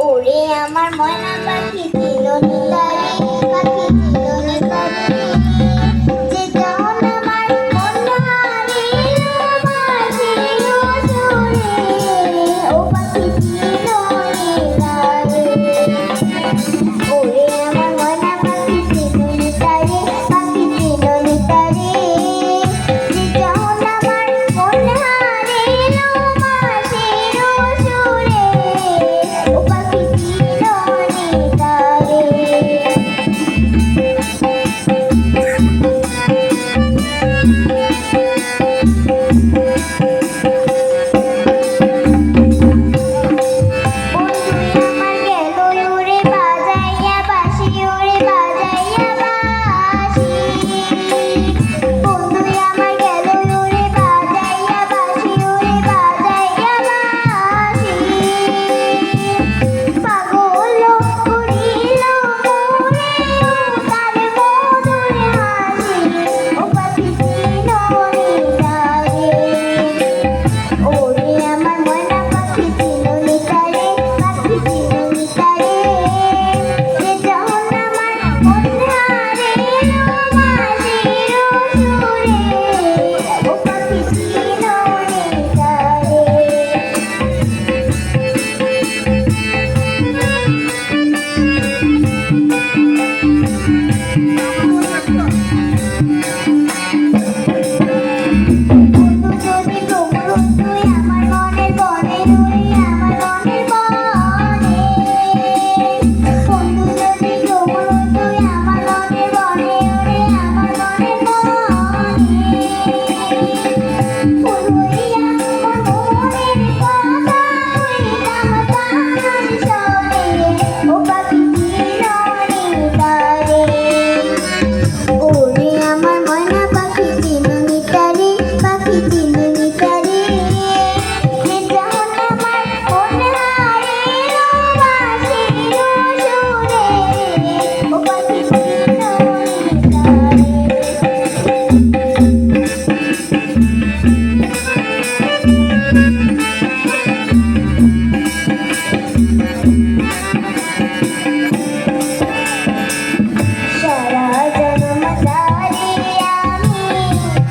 ওরে আমার ময়না পাখি ছিল নিতারে, পাখি ছিল নিতারে, যে যখন আমার মন হারিল মাঝে অসুরে, ও পাখি ছিল নিতারে। ওরে আমার ময়না পাখি ছিল নিতারে, পাখি ছিল নিতারে, যে যখন আমার মন হারিল মাঝে অসুরে, ও পাখি ছিল নিতারে। বন্ধু আমার গেল উড়ে বাজাইয়া বাঁশি, উড়ে বাজাইয়া বাঁশি। বন্ধু আমার গেল উড়ে বাজাইয়া বাঁশি, উড়ে বাজাইয়া বাঁশি। পাগল করিল মোরে তার মধুর হাসি, ও পাখি ছিল নিতারে। ওরে আমার ময়না পাখি ছিল নিতারে, পাখি ছিল নিতারে, যে যখন আমার মন হারিল মাঝে অসুরে, ও পাখি ছিল নিতারে। বন্ধু যদি তোমরা তুই আমার মনের বনে, তুই আমার মনের বনে। বন্ধু যদি তোমরা তুই আমার মনের বনে, ওরে আমার মনের বনে। বন্ধুইয়া আমার মনের কথা কইতাম তাহার সনে, ও পাখি ছিল নিতারে। ওরে আমার ময়না পাখি ছিল নিতারে, পাখি ছিল নিতারে, যে যখন আমার মন হারিল বাঁশি অসুরে, ও পাখি ছিল নিতারে। সারা জন্ম ধরে আমি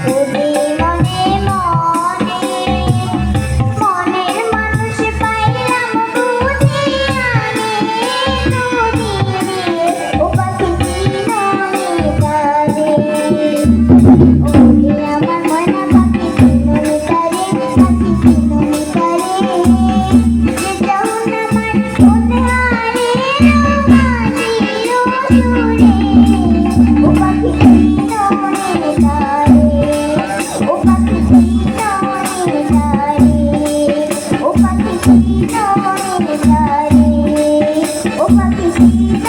খুঁজি মনে মনে, মনের মানুষ পাইলাম বুঝি আমি দুদিনে, ও পাখি ছিল নিতারে। ওরে আমার ময়না পাখি ছিল নিতারে, পাখি ছিল নিতারে, যে যখন আমার মন হারিল মাঝে অসুরে, ও পাখি ছিল নিতারে, ও পাখি ছিল নিতারে, ও পাখি ছিল নিতারে, ও পাখি ছিল